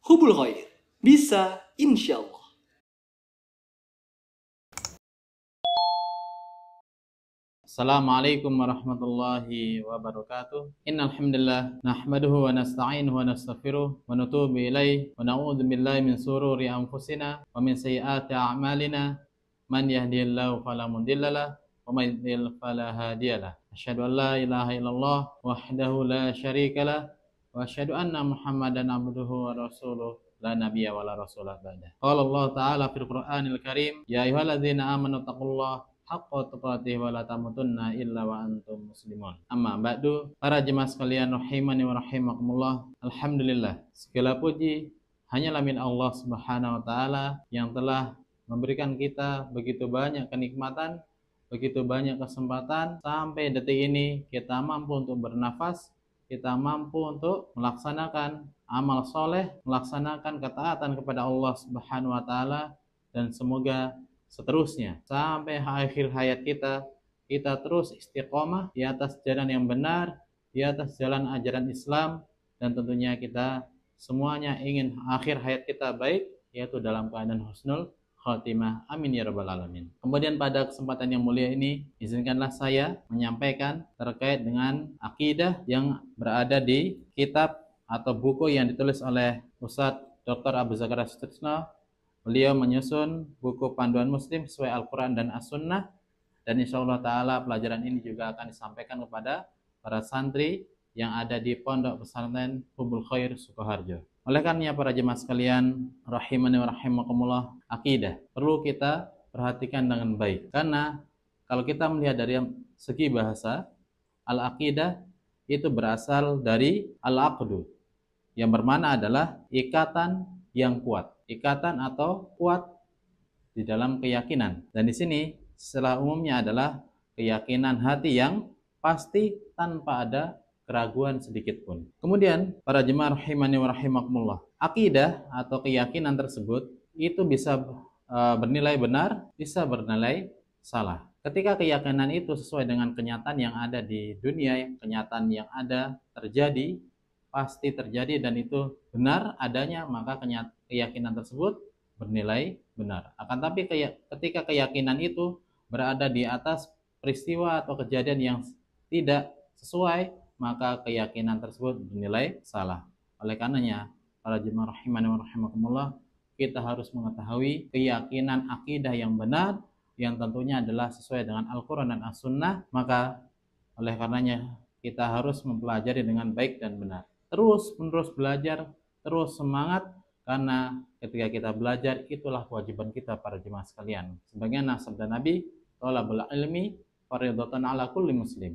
Hubul Khair. Bisa insya Allah. Assalamualaikum warahmatullahi wabarakatuh. Innal hamdalillah nahmaduhu wa nasta'inuhu wa nastaghfiruh wa natubu ilaihi wa na'udzu billahi min shururi anfusina wa min sayyiati a'malina. Man yahdihillahu fala mudhillalah wa man yudhlil fala hadiyalah. Asyhadu an la ilaha illallah wahdahu la syarikalah wa asyhadu anna Muhammadan abduhu wa rasuluh la nabiyya wa la rasulah ba'da. Qala Allah ta'ala fil Qur'anil Karim, ya ayyuhalladzina amanu taqullaha haqqa tuqatih wa la tamutunna illa wa antum muslimun. Amma ba'du, para jemaah sekalian rahimani wa rahimakumullah. Alhamdulillah, segala puji hanyalah milik Allah Subhanahu wa taala yang telah memberikan kita begitu banyak kenikmatan, begitu banyak kesempatan sampai detik ini kita mampu untuk bernafas, kita mampu untuk melaksanakan amal soleh, melaksanakan ketaatan kepada Allah Subhanahu wa taala, dan semoga seterusnya sampai akhir hayat kita terus istiqomah di atas jalan yang benar, di atas jalan ajaran Islam, dan tentunya kita semuanya ingin akhir hayat kita baik, yaitu dalam keadaan husnul khotimah. Amin ya rabbal alamin. Kemudian pada kesempatan yang mulia ini, izinkanlah saya menyampaikan terkait dengan akidah yang berada di kitab atau buku yang ditulis oleh Ustadz Dr. Abu Zakaria Sutrisno. Beliau menyusun buku panduan muslim sesuai Al-Quran dan As-Sunnah, dan insya Allah ta'ala pelajaran ini juga akan disampaikan kepada para santri yang ada di Pondok Pesantren Hubul Khair Sukoharjo. Oleh karenanya para jemaah sekalian rahimani wa rahimakumullah, akidah perlu kita perhatikan dengan baik, karena kalau kita melihat dari segi bahasa, al-aqidah itu berasal dari al-aqdu, yang bermakna adalah ikatan yang kuat, ikatan atau kuat di dalam keyakinan. Dan di sini istilah umumnya adalah keyakinan hati yang pasti tanpa ada keraguan sedikit pun. Kemudian para jemaah rahimani wa rahimakumullah, akidah atau keyakinan tersebut itu bisa bernilai benar, bisa bernilai salah. Ketika keyakinan itu sesuai dengan kenyataan yang ada di dunia, kenyataan yang ada terjadi, pasti terjadi, dan itu benar adanya, maka keyakinan tersebut bernilai benar. Akan tapi ketika keyakinan itu berada di atas peristiwa atau kejadian yang tidak sesuai, maka keyakinan tersebut bernilai salah. Oleh karenanya para jemaah rahimani wa rahimakumullah, kita harus mengetahui keyakinan akidah yang benar, yang tentunya adalah sesuai dengan Al-Quran dan As-Sunnah. Maka oleh karenanya kita harus mempelajari dengan baik dan benar, terus menerus belajar, terus semangat, karena ketika kita belajar itulah kewajiban kita para jemaah sekalian. Sebagaimana sabda Nabi, thalabul ilmi fardhatun ala kulli muslim.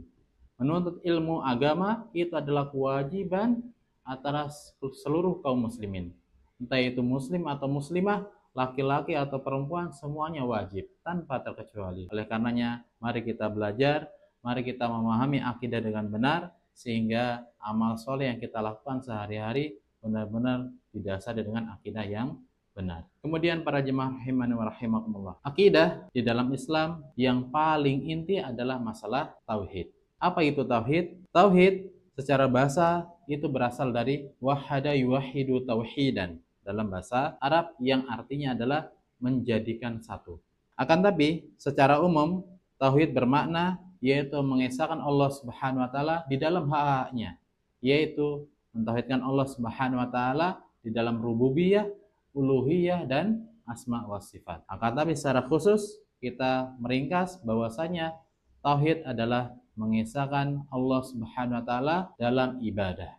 Menuntut ilmu agama itu adalah kewajiban atas seluruh kaum muslimin. Entah itu muslim atau muslimah, laki-laki atau perempuan, semuanya wajib tanpa terkecuali. Oleh karenanya mari kita belajar, mari kita memahami akidah dengan benar, sehingga amal soleh yang kita lakukan sehari-hari benar-benar didasari dengan akidah yang benar. Kemudian para jemaah rahimani wa rahimakumullah, akidah di dalam Islam yang paling inti adalah masalah tauhid. Apa itu tauhid? Tauhid secara bahasa itu berasal dari wahada yuwahidu tauhidan, dalam bahasa Arab, yang artinya adalah menjadikan satu. Akan tapi secara umum tauhid bermakna yaitu mengesahkan Allah Subhanahu wa taala di dalam hak-haknya, yaitu mentauhidkan Allah Subhanahu wa taala di dalam rububiyah, uluhiyah, dan asma wa sifat. Akan tapi secara khusus kita meringkas bahwasanya tauhid adalah mengesahkan Allah Subhanahu wa taala dalam ibadah,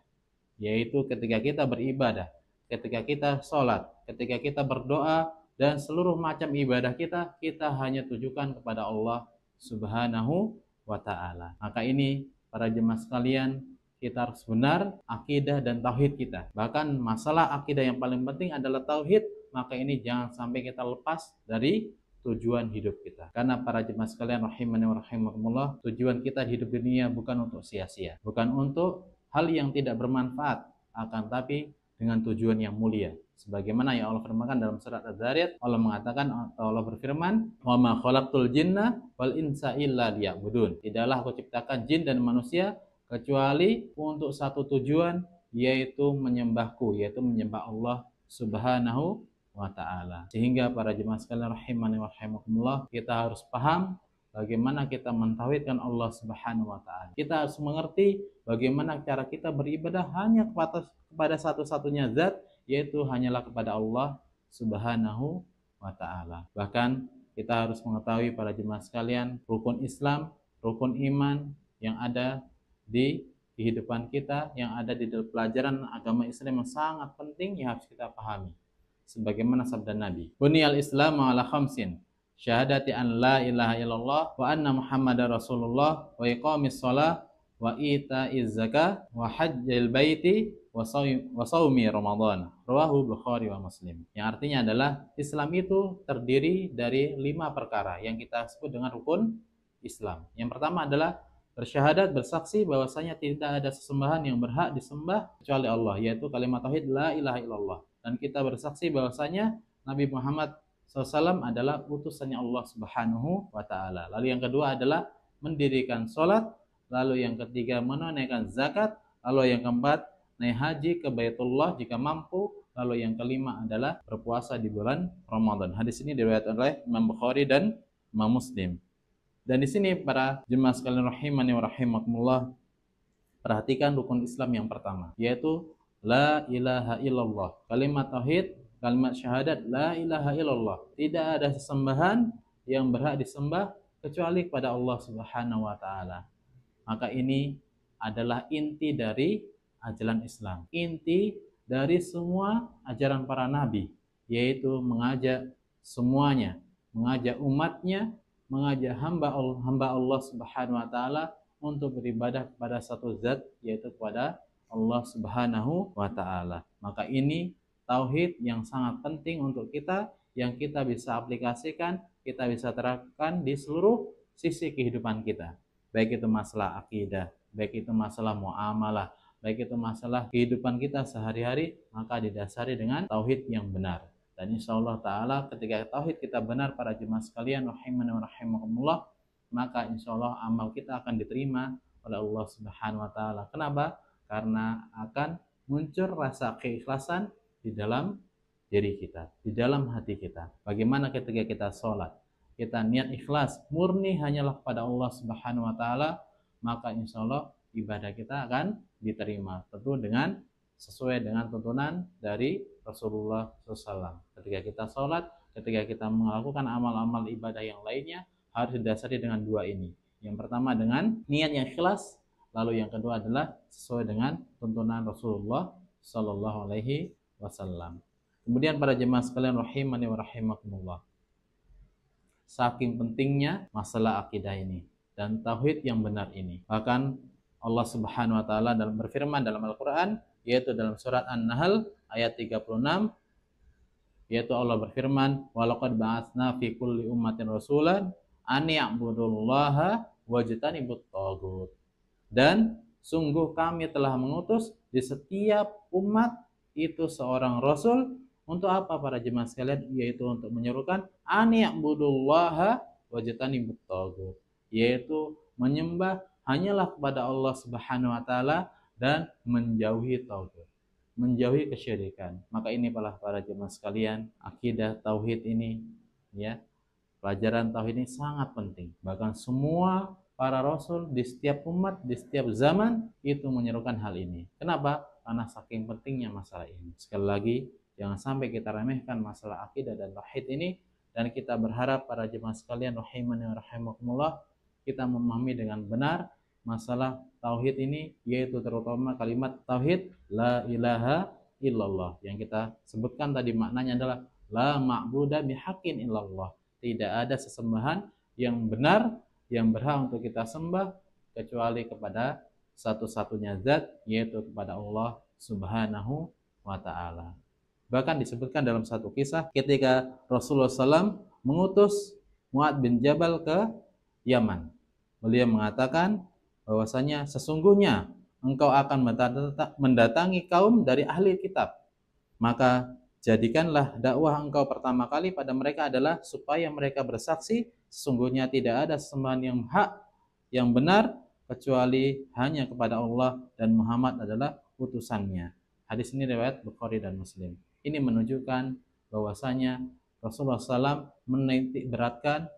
yaitu ketika kita beribadah, ketika kita sholat, ketika kita berdoa, dan seluruh macam ibadah kita hanya tujukan kepada Allah Subhanahu wa ta'ala. Maka ini para jemaah sekalian, kita harus benar akidah dan tauhid kita. Bahkan masalah akidah yang paling penting adalah tauhid, maka ini jangan sampai kita lepas dari tujuan hidup kita. Karena para jemaah sekalian rahimani wa rahimakumullah, tujuan kita hidup di dunia bukan untuk sia-sia, bukan untuk hal yang tidak bermanfaat, akan tapi dengan tujuan yang mulia. Sebagaimana yang Allah firmankan dalam surat Az-Zariyat, Allah mengatakan, atau Allah berfirman, "Wa ma khalaqtul jinna wal insa illa liya'budun." Tidaklah aku ciptakan jin dan manusia kecuali untuk satu tujuan, yaitu menyembahku, yaitu menyembah Allah Subhanahu wa ta'ala. Sehingga para jemaah sekalian rahimani wa rahimakumullah, kita harus paham bagaimana kita mentauhidkan Allah Subhanahu wa ta'ala. Kita harus mengerti bagaimana cara kita beribadah hanya kepada satu-satunya zat, yaitu hanyalah kepada Allah Subhanahu wa ta'ala. Bahkan kita harus mengetahui para jemaah sekalian, rukun Islam, rukun iman yang ada di kehidupan kita, yang ada di dalam pelajaran agama Islam yang sangat penting yang harus kita pahami. Sebagaimana sabda Nabi, Buniyal Islamu ala khamsin, syahadati an la ilaha illallah wa anna Muhammadar Rasulullah wa iqamis shalah wa ita'iz zakah wa hajjil baiti wa shaumi Ramadan. Rawahu Bukhari wa Muslim. Yang artinya adalah Islam itu terdiri dari 5 perkara yang kita sebut dengan rukun Islam. Yang pertama adalah bersyahadat, bersaksi bahwasanya tidak ada sesembahan yang berhak disembah kecuali Allah, yaitu kalimat tauhid la ilaha illallah. Dan kita bersaksi bahwasanya Nabi Muhammad SAW adalah utusannya Allah Subhanahu wa ta'ala. Lalu yang kedua adalah mendirikan sholat. Lalu yang ketiga menunaikan zakat. Lalu yang keempat naik haji ke Baitullah jika mampu. Lalu yang kelima adalah berpuasa di bulan Ramadan. Hadis ini diriwayatkan oleh Imam Bukhari dan Imam Muslim. Dan di sini para jemaah sekalian rahimani wa rahimakumullah, perhatikan rukun Islam yang pertama, yaitu la ilaha illallah. Kalimat tauhid, kalimat syahadat la ilaha illallah. Tidak ada sesembahan yang berhak disembah kecuali kepada Allah Subhanahu wa ta'ala. Maka ini adalah inti dari ajaran Islam. Inti dari semua ajaran para nabi, yaitu mengajak semuanya, mengajak umatnya, mengajak hamba Allah Subhanahu wa ta'ala untuk beribadah kepada satu zat, yaitu kepada Allah Subhanahu wa ta'ala. Maka ini tauhid yang sangat penting untuk kita, yang kita bisa aplikasikan, kita bisa terapkan di seluruh sisi kehidupan kita. Baik itu masalah akidah, baik itu masalah muamalah, baik itu masalah kehidupan kita sehari-hari, maka didasari dengan tauhid yang benar. Dan insya Allah ta'ala ketika tauhid kita benar para jemaah sekalian rahimani wa rahimakumullah, maka insya Allah amal kita akan diterima oleh Allah Subhanahu wa ta'ala. Kenapa? Karena akan muncul rasa keikhlasan di dalam diri kita, di dalam hati kita. Bagaimana ketika kita sholat, kita niat ikhlas, murni hanyalah kepada Allah Subhanahu wa ta'ala, maka insya Allah ibadah kita akan diterima. Tentu dengan sesuai dengan tuntunan dari Rasulullah SAW. Ketika kita sholat, ketika kita melakukan amal-amal ibadah yang lainnya, harus didasari dengan 2 ini. Yang pertama dengan niat yang ikhlas, lalu yang kedua adalah sesuai dengan tuntunan Rasulullah Sallallahu Alaihi Wasallam. Kemudian para jemaah sekalian rahimani wa rahimakumullah, saking pentingnya masalah akidah ini dan tauhid yang benar ini. Bahkan Allah Subhanahu wa taala dalam berfirman dalam Al-Qur'an, yaitu dalam surat An-Nahl ayat 36, yaitu Allah berfirman, "Walaqad ba'atsna fi kulli ummatin rasulan an ya'budullaha wajtanibut taghut." Dan sungguh kami telah mengutus di setiap umat itu seorang rasul. Untuk apa para jemaah sekalian? Yaitu untuk menyerukan an ya'budullaha wajtanibut taghut, yaitu menyembah hanyalah kepada Allah Subhanahu wa taala dan menjauhi tauhid, menjauhi kesyirikan. Maka ini para jemaah sekalian, akidah tauhid ini ya, pelajaran tauhid ini sangat penting. Bahkan semua para rasul di setiap umat, di setiap zaman itu menyerukan hal ini. Kenapa? Karena saking pentingnya masalah ini. Sekali lagi, jangan sampai kita remehkan masalah akidah dan tauhid ini, dan kita berharap para jemaah sekalian rahimani wa rahimakumullah, kita memahami dengan benar masalah tauhid ini, yaitu terutama kalimat tauhid la ilaha illallah yang kita sebutkan tadi. Maknanya adalah la ma'buda bihaqqin illallah. Tidak ada sesembahan yang benar yang berhak untuk kita sembah kecuali kepada satu-satunya zat, yaitu kepada Allah Subhanahu wa ta'ala. Bahkan disebutkan dalam satu kisah ketika Rasulullah SAW mengutus Mu'adz bin Jabal ke Yaman. Beliau mengatakan bahwasanya sesungguhnya engkau akan mendatangi kaum dari ahli kitab. Maka jadikanlah dakwah engkau pertama kali pada mereka adalah supaya mereka bersaksi sesungguhnya tidak ada sembahan yang hak, yang benar kecuali hanya kepada Allah dan Muhammad adalah utusannya. Hadis ini riwayat Bukhari dan Muslim. Ini menunjukkan bahwasanya Rasulullah SAW menitik beratkan,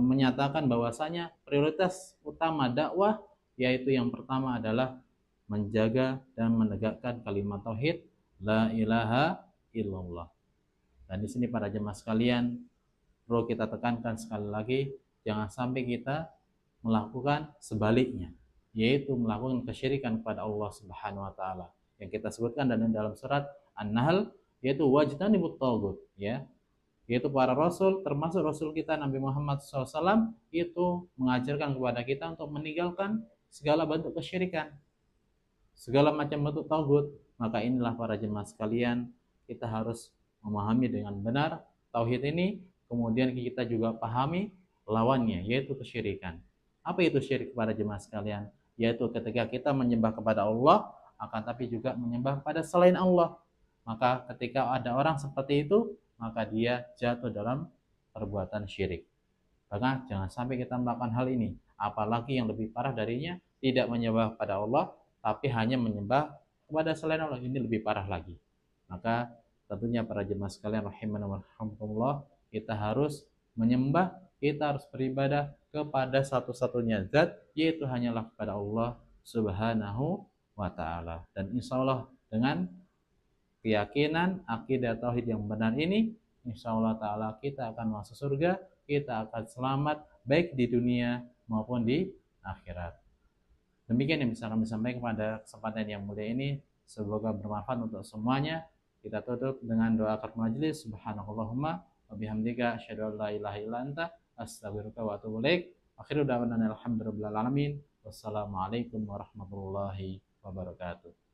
menyatakan bahwasanya prioritas utama dakwah yaitu yang pertama adalah menjaga dan menegakkan kalimat tauhid la ilaha illallah. Dan di sini para jemaah sekalian perlu kita tekankan sekali lagi, jangan sampai kita melakukan sebaliknya, yaitu melakukan kesyirikan kepada Allah Subhanahu wa taala. Yang kita sebutkan dalam surat An-Nahl yaitu wajtanibut taghut, ya. Yaitu para rasul, termasuk rasul kita Nabi Muhammad SAW, itu mengajarkan kepada kita untuk meninggalkan segala bentuk kesyirikan, segala macam bentuk tauhid. Maka inilah para jemaah sekalian, kita harus memahami dengan benar tauhid ini, kemudian kita juga pahami lawannya yaitu kesyirikan. Apa itu syirik para jemaah sekalian? Yaitu ketika kita menyembah kepada Allah akan tapi juga menyembah kepada selain Allah. Maka ketika ada orang seperti itu, maka dia jatuh dalam perbuatan syirik. Maka jangan sampai kita melakukan hal ini. Apalagi yang lebih parah darinya, tidak menyembah kepada Allah tapi hanya menyembah kepada selain Allah. Ini lebih parah lagi. Maka tentunya para jemaah sekalian rahimana wa rahimakumullah, kita harus menyembah, kita harus beribadah kepada satu-satunya zat, yaitu hanyalah kepada Allah Subhanahu wa taala. Dan insya Allah dengan keyakinan akidah tauhid yang benar ini, insya Allah taala kita akan masuk surga, kita akan selamat baik di dunia maupun di akhirat. Demikian yang bisa kami sampaikan pada kesempatan yang mulia ini. Semoga bermanfaat untuk semuanya. Kita tutup dengan doa akhir majelis. Subhanakallahumma wa bihamdika asyhadu an la ilaha illa anta astaghfiruka wa atubu ilaik. Akhiru da'wana alhamdulillahi rabbil alamin. Wassalamualaikum warahmatullahi wabarakatuh.